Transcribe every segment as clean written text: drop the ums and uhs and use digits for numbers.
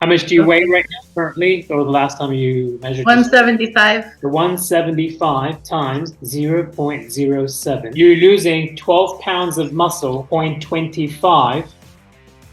How much do you weigh right now currently, or the last time you measured? 175. The 175 times 0.07. You're losing 12 pounds of muscle, 0.25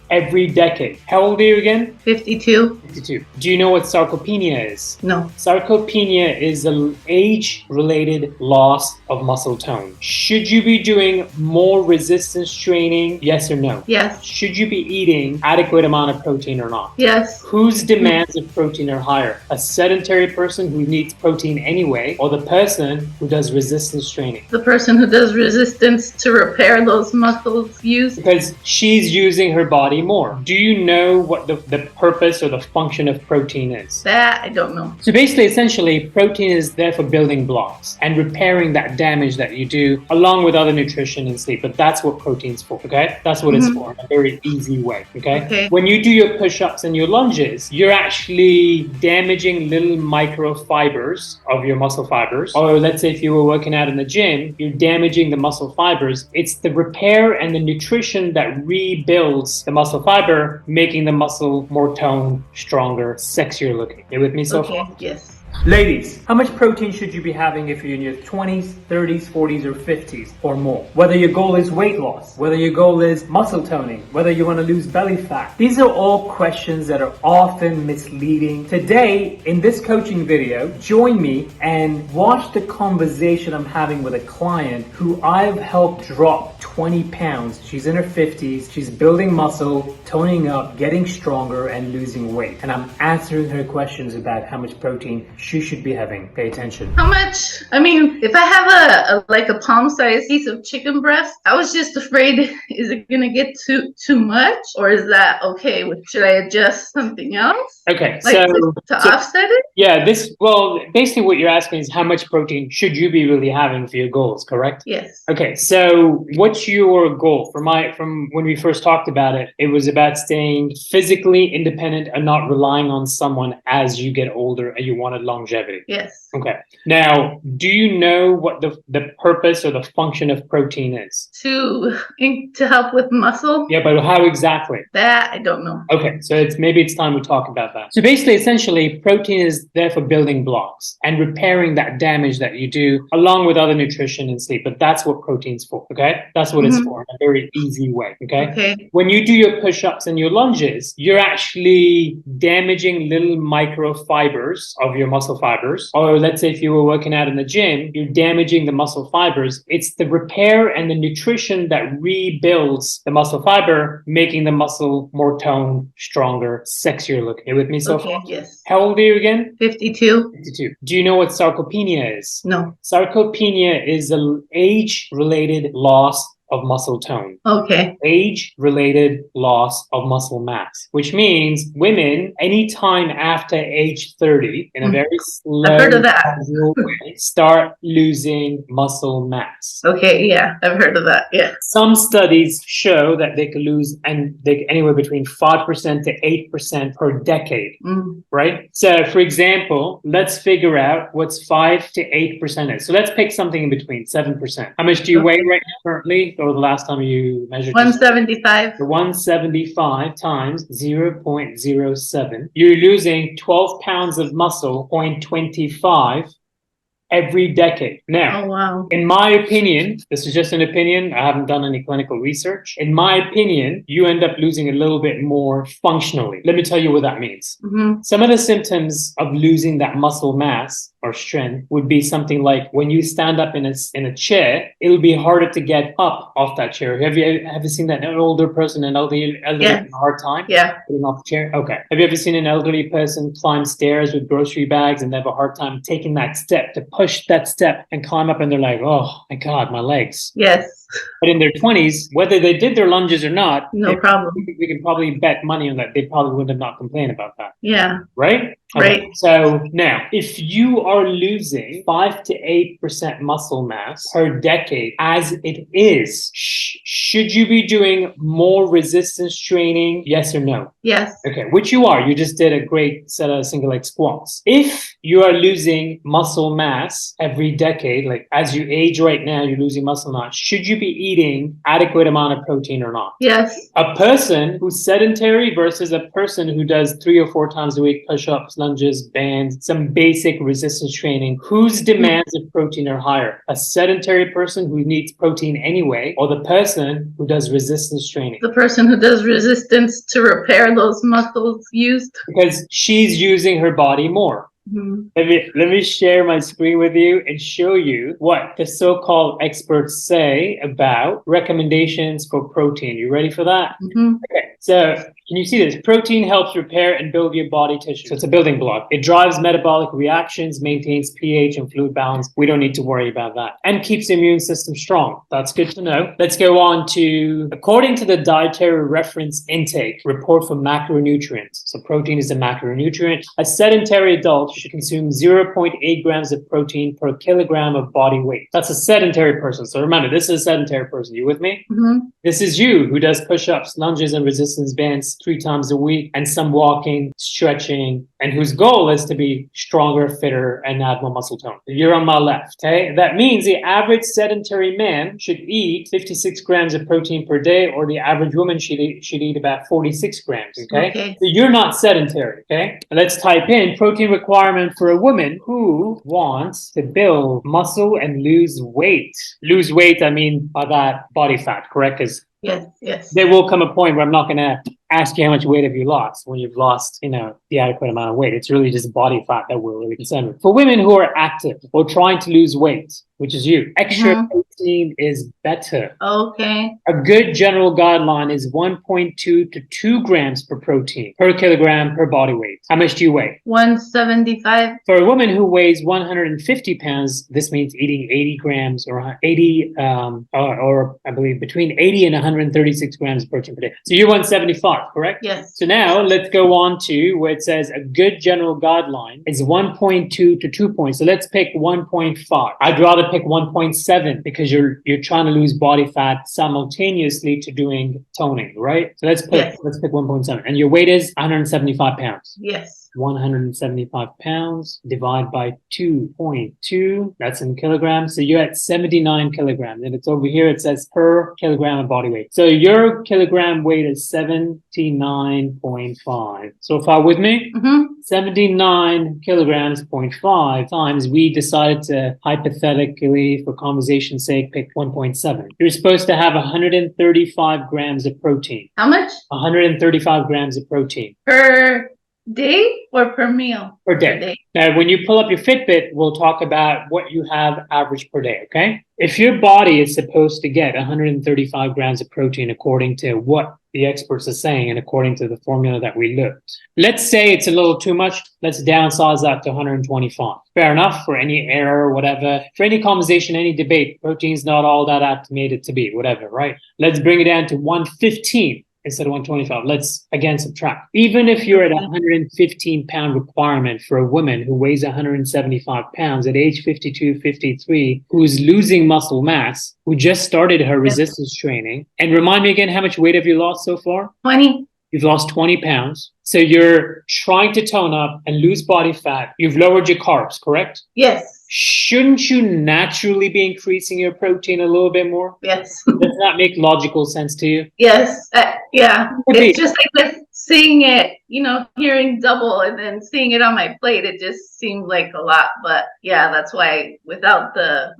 every decade. How old are you again? 52. 52. Do you know what sarcopenia is? No. Sarcopenia is an age-related loss of muscle tone. Should you be doing more resistance training? Yes or no? Yes. Should you be eating adequate amount of protein or not? Yes. Whose demands of protein are higher? A sedentary person who needs protein anyway, or the person who does resistance training? The person who does resistance to repair those muscles use. Because she's using her body more. Do you know what the purpose or the function of protein is? That I don't know. So basically, essentially, protein is there for building blocks and repairing that damage that you do, along with other nutrition and sleep. But that's what protein's for, okay? That's what it's for in a very easy way, okay? When you do your push-ups and your lunges, you're actually damaging little microfibers of your muscle fibers. Or let's say if you were working out in the gym, you're damaging the muscle fibers. It's the repair and the nutrition that rebuilds the muscle fiber, making the muscle more toned, stronger, sexier looking. You with me so far? Yes. Ladies, how much protein should you be having if you're in your 20s, 30s, 40s, or 50s or more? Whether your goal is weight loss, whether your goal is muscle toning, whether you want to lose belly fat. These are all questions that are often misleading. Today, in this coaching video, join me and watch the conversation I'm having with a client who I've helped drop 20 pounds. She's in her 50s. She's building muscle, toning up, getting stronger, and losing weight. And I'm answering her questions about how much protein she should be having. Pay attention. How much? I mean, if I have a palm-sized piece of chicken breast, I was just afraid, is it gonna get too much, or is that okay? Should I adjust something else? Okay, like to offset it? Yeah, basically what you're asking is how much protein should you be really having for your goals, correct? Yes. Okay, so what's your goal? From when we first talked about it, it was about staying physically independent and not relying on someone as you get older and you wanted longevity. Yes. Okay. Now, do you know what the purpose or the function of protein is? To help with muscle. Yeah, but how exactly? That I don't know. Okay, so maybe it's time we talk about that. So basically, essentially, protein is there for building blocks and repairing that damage that you do, along with other nutrition and sleep. But that's what protein's for, okay? That's what it's for in a very easy way, okay? When you do your push-ups and your lunges, you're actually damaging little microfibers of your muscle fibers. Or let's say if you were working out in the gym, you're damaging the muscle fibers. It's the repair and the nutrition that rebuilds the muscle fiber, making the muscle more toned, stronger, sexier looking. You with me so far? Yes. How old are you again? 52. 52. Do you know what sarcopenia is? No. Sarcopenia is an age-related loss of muscle tone. Okay. Age-related loss of muscle mass, which means women, anytime after age 30, in a very slow, I've heard of that. way, start losing muscle mass. Okay, yeah, I've heard of that. Yeah. Some studies show that they could lose anywhere between 5% to 8% per decade, right? So, for example, let's figure out what's 5 to 8% is. So let's pick something in between, 7%. How much do you weigh right now currently? Or the last time you measured? 175. The 175 times 0.07. You're losing 12 pounds of muscle, 0.25 every decade. Now, oh, wow. In my opinion, this is just an opinion, I haven't done any clinical research. In my opinion, you end up losing a little bit more functionally. Let me tell you what that means. Some of the symptoms of losing that muscle mass or strength would be something like when you stand up in a chair, it'll be harder to get up off that chair. Have you seen that an older person, an elderly having a hard time getting off the chair? Okay. Have you ever seen an elderly person climb stairs with grocery bags and they have a hard time taking that step to push that step and climb up, and they're like, oh my God, my legs. Yes. But in their 20s, whether they did their lunges or not, no problem. We can probably bet money on that. They probably would have not complained about that. Yeah. Right? Right. Okay. So now, if you are losing 5 to 8% muscle mass per decade as it is, should you be doing more resistance training? Yes or no? Yes. Okay, which you are. You just did a great set of single leg squats. If you are losing muscle mass every decade, like as you age right now, you're losing muscle mass, should you you be eating adequate amount of protein or not? Yes. A person who's sedentary versus a person who does 3 or 4 times a week push-ups, lunges, bands, some basic resistance training, whose demands of protein are higher? A sedentary person who needs protein anyway, or the person who does resistance training? The person who does resistance to repair those muscles used. Because she's using her body more. Mhm. Let me share my screen with you and show you what the so-called experts say about recommendations for protein. You ready for that? Mhm. Okay, so can you see this? Protein helps repair and build your body tissue. So it's a building block. It drives metabolic reactions, maintains pH and fluid balance. We don't need to worry about that. And keeps the immune system strong. That's good to know. Let's go on to, according to the Dietary Reference Intake report for macronutrients. So protein is a macronutrient. A sedentary adult should consume 0.8 grams of protein per kilogram of body weight. That's a sedentary person. So remember, this is a sedentary person. You with me? Mhm. This is you who does push-ups, lunges, and resistance bands 3 times a week, and some walking, stretching, and whose goal is to be stronger, fitter, and add more muscle tone. You're on my left, okay? That means the average sedentary man should eat 56 grams of protein per day, or the average woman should eat about 46 grams, okay? So you're not sedentary, okay? Let's type in protein requirement for a woman who wants to build muscle and lose weight. Lose weight, I mean by that body fat, correct? Because Yes. there will come a point where I'm not going to ask you how much weight have you lost when you've lost, the adequate amount of weight. It's really just body fat that we're really concerned with. For women who are active or trying to lose weight, which is you, extra protein is better. Okay. A good general guideline is 1.2 to 2 grams per protein per kilogram per body weight. How much do you weigh? 175. For a woman who weighs 150 pounds, this means eating 80 grams or 80, or I believe between 80 and 136 grams of protein per day. So you're 175, correct? Yes. So now let's go on to where it says a good general guideline is 1.2 to 2 points. So let's pick 1.5. I'd rather pick 1.7 because you're trying to lose body fat simultaneously to doing toning, right? So let's pick 1.7. And your weight is 175 pounds. Yes. 175 pounds divided by 2.2, that's in kilograms. So you're at 79 kilograms, and it's over here, it says per kilogram of body weight. So your kilogram weight is 79.5. So far with me? 79 kilograms, 0.5 times, we decided to hypothetically, for conversation's sake, pick 1.7. You're supposed to have 135 grams of protein. How much? 135 grams of protein. Per day or per meal? Per day. Now, when you pull up your Fitbit, we'll talk about what you have average per day, okay? If your body is supposed to get 135 grams of protein according to what the experts are saying and according to the formula that we looked, let's say it's a little too much, let's downsize that to 125. Fair enough, for any error or whatever. For any conversation, any debate, protein's not all that estimated to be, whatever, right? Let's bring it down to 115. Instead of 125, let's again subtract. Even if you're at a 115 pound requirement for a woman who weighs 175 pounds at age 52, 53, who's losing muscle mass, who just started her resistance training. And remind me again, how much weight have you lost so far? 20. You've lost 20 pounds. So you're trying to tone up and lose body fat. You've lowered your carbs, correct? Yes. Shouldn't you naturally be increasing your protein a little bit more? Yes. Does that make logical sense to you? Yes. Yeah. It's just like seeing it, hearing double and then seeing it on my plate, it just seemed like a lot. But yeah, that's why without the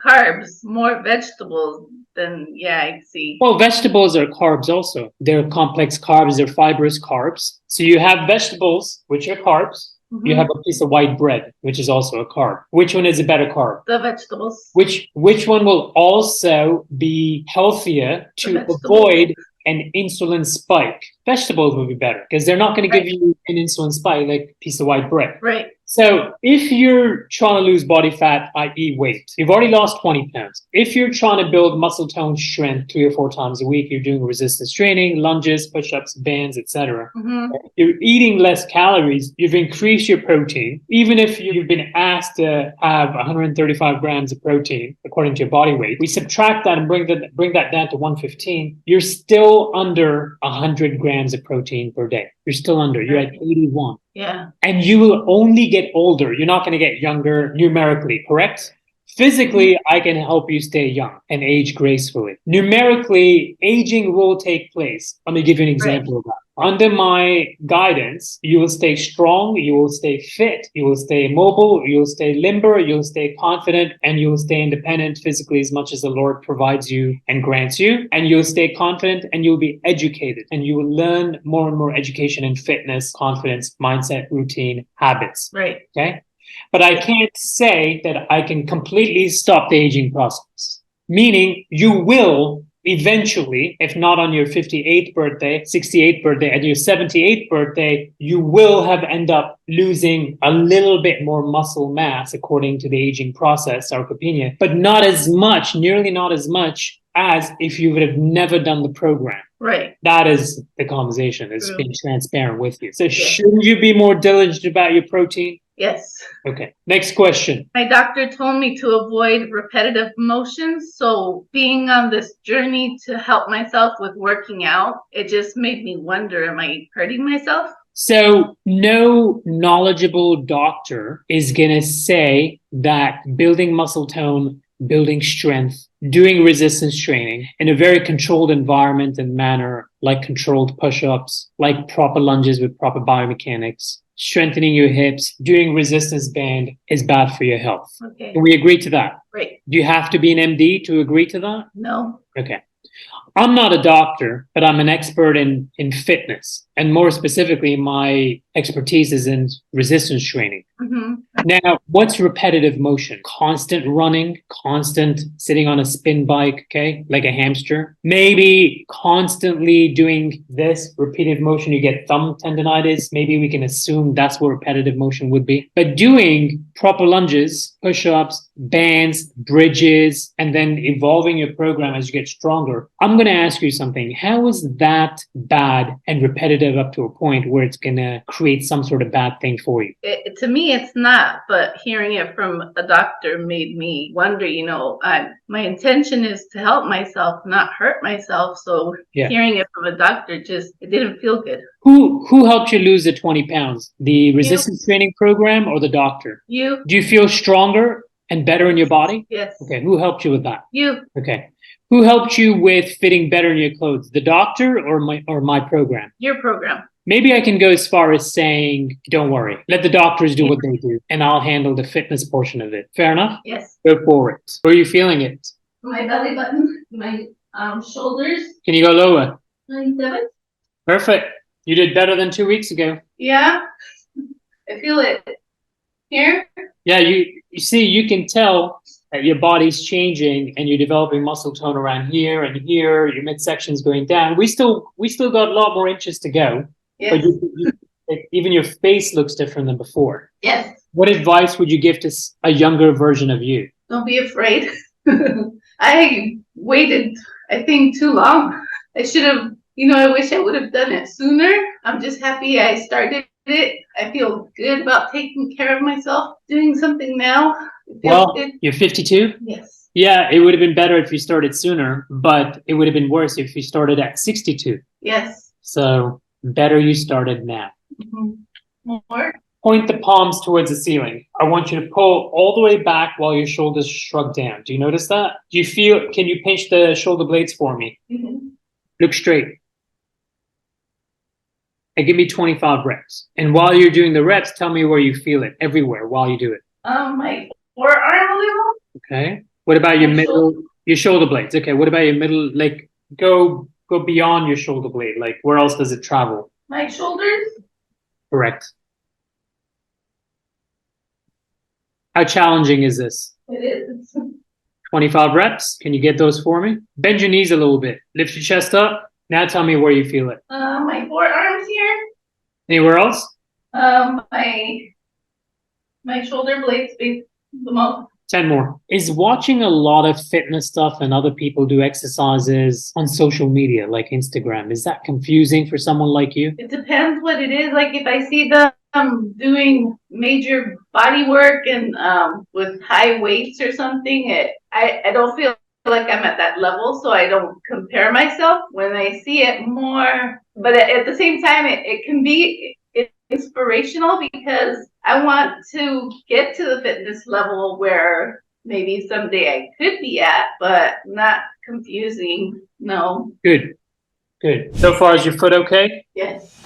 carbs, more vegetables, then yeah, I see. Well, vegetables are carbs also. They're complex carbs, they're fibrous carbs. So you have vegetables, which are carbs. You have a piece of white bread, which is also a carb. Which one is a better carb? The vegetables. Which one will also be healthier to avoid an insulin spike? Vegetables will be better because they're not going to give you an insulin spike like a piece of white bread. Right. So if you're trying to lose body fat, i.e. weight, you've already lost 20 pounds. If you're trying to build muscle tone strength 3 or 4 times a week, you're doing resistance training, lunges, push-ups, bands, etc. You're eating less calories. You've increased your protein. Even if you've been asked to have 135 grams of protein according to your body weight, we subtract that and bring that down to 115. You're still under 100 grams of protein per day. You're still under. You're at 81. Yeah. And you will only get older. You're not going to get younger numerically, correct? Physically, I can help you stay young and age gracefully. Numerically, aging will take place. Let me give you an example of that. Under my guidance, you will stay strong, you will stay fit, you will stay mobile, you will stay limber, you will stay confident, and you will stay independent physically as much as the Lord provides you and grants you. And you'll stay confident and you'll be educated and you will learn more and more education in fitness, confidence, mindset, routine, habits. Right. Okay. But I can't say that I can completely stop the aging process. Meaning you will eventually, if not on your 58th birthday, 68th birthday, at your 78th birthday, you will have end up losing a little bit more muscle mass according to the aging process, sarcopenia, but not as much, nearly not as much as if you would have never done the program. Right. That is the conversation. It's being transparent with you. So Yeah. shouldn't you be more diligent about your protein? Yes. Okay. Next question. My doctor told me to avoid repetitive motions. So being on this journey to help myself with working out, it just made me wonder, am I hurting myself? So no knowledgeable doctor is going to say that building muscle tone, building strength, doing resistance training in a very controlled environment and manner, like controlled push-ups, like proper lunges with proper biomechanics, strengthening your hips, doing resistance band is bad for your health. Okay. Can we agree to that? Great. Do you have to be an MD to agree to that? No. Okay. I'm not a doctor, but I'm an expert in fitness. And more specifically, my expertise is in resistance training. Mm-hmm. Now, what's repetitive motion? Constant running, constant sitting on a spin bike, okay, like a hamster. Maybe constantly doing this repetitive motion, you get thumb tendonitis. Maybe we can assume that's what repetitive motion would be. But doing proper lunges, push-ups, bands, bridges, and then evolving your program as you get stronger. I'm going to ask you something. How is that bad and repetitive up to a point where it's going to create some sort of bad thing for you? To me, it's not, but hearing it from a doctor made me wonder, my intention is to help myself, not hurt myself. So hearing it from a doctor, it didn't feel good. Who helped you lose the 20 pounds? The resistance training program or the doctor? You. Do you feel stronger and better in your body? Yes. Okay. Who helped you with that? You. Okay. Who helped you with fitting better in your clothes? The doctor or my program? Your program. Maybe I can go as far as saying, don't worry, let the doctors do what they do, and I'll handle the fitness portion of it. Fair enough? Yes. Go forward. Where are you feeling it? My belly button, my shoulders. Can you go lower? 97. Perfect. You did better than 2 weeks ago. Yeah. I feel it. Here? Yeah, you see, you can tell that your body's changing and you're developing muscle tone around here and here, your midsection's going down. We still got a lot more inches to go. Yes. But even your face looks different than before. Yes. What advice would you give to a younger version of you? Don't be afraid. I waited, I think, too long. I should have, I wish I would have done it sooner. I'm just happy I started it. I feel good about taking care of myself, doing something now. Well, you're 52? Yes. Yeah, it would have been better if you started sooner, but it would have been worse if you started at 62. Yes. So better you started now. Mm-hmm. More. Point the palms towards the ceiling. I want you to pull all the way back while your shoulders shrug down. Do you notice that? Can you pinch the shoulder blades for me? Mm-hmm. Look straight. And give me 25 reps. And while you're doing the reps, tell me where you feel it, everywhere while you do it. My forearm a little. Okay. What about your middle, your shoulder blades? Okay. What about your middle, like go beyond your shoulder blade? Like where else does it travel? My shoulders. Correct. How challenging is this? It is. 25 reps. Can you get those for me? Bend your knees a little bit. Lift your chest up. Now tell me where you feel it. My forearms here. Anywhere else? My shoulder blades face the most. 10 more. Is watching a lot of fitness stuff and other people do exercises on social media like Instagram, is that confusing for someone like you? It depends what it is. Like if I see them doing major body work and with high weights or something, I don't feel like I'm at that level, so I don't compare myself. When I see it more, but at the same time, it can be inspirational because I want to get to the fitness level where maybe someday I could be at, but not confusing. No. Good. Good. So far, is your foot okay? Yes.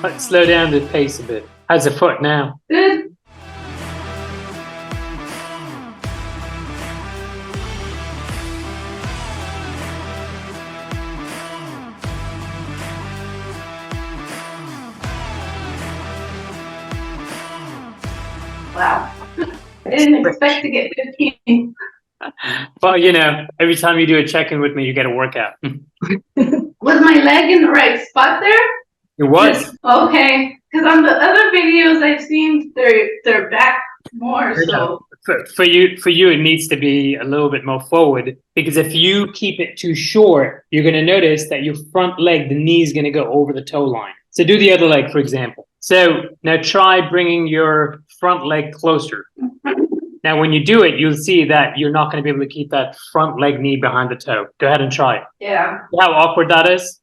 Let's slow down the pace a bit. How's the foot now? Good. Wow. I didn't expect to get 15. Well, you know, every time you do a check-in with me, you get a workout. Was my leg in the right spot there? It was. Okay. Because on the other videos I've seen, they're back more. So For you, it needs to be a little bit more forward, because if you keep it too short, you're going to notice that your front leg, the knee is going to go over the toe line. So do the other leg, for example. So now try bringing your front leg closer. Now, when you do it, you'll see that you're not going to be able to keep that front leg knee behind the toe. Go ahead and try it. yeah. See how awkward that is?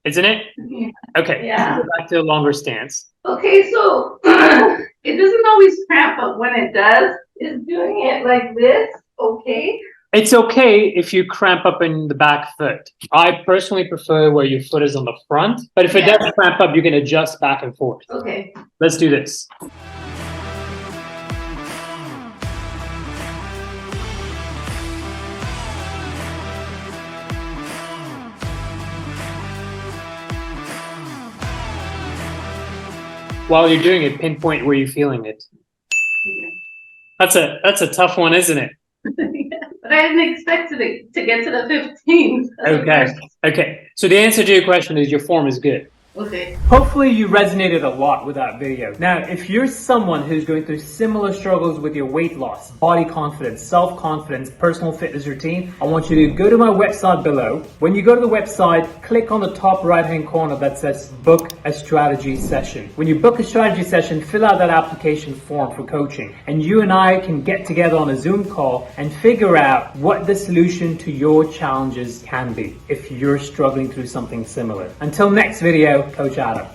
Isn't it? Yeah. Okay. Yeah. Go back to a longer stance. Okay, so it doesn't always cramp, but when it does, is doing it like this okay? It's okay if you cramp up in the back foot. I personally prefer where your foot is on the front, but if it does cramp up, you can adjust back and forth. Okay. Let's do this. While you're doing it, pinpoint where you're feeling it. That's a tough one, isn't it? But I didn't expect to get to the 15. Okay. So the answer to your question is your form is good. Okay. Hopefully you resonated a lot with that video. Now, if you're someone who's going through similar struggles with your weight loss, body confidence, self-confidence, personal fitness routine, I want you to go to my website below. When you go to the website, click on the top right-hand corner that says book a strategy session. When you book a strategy session, fill out that application form for coaching, and you and I can get together on a Zoom call and figure out what the solution to your challenges can be if you're struggling through something similar. Until next video, Coach Adam.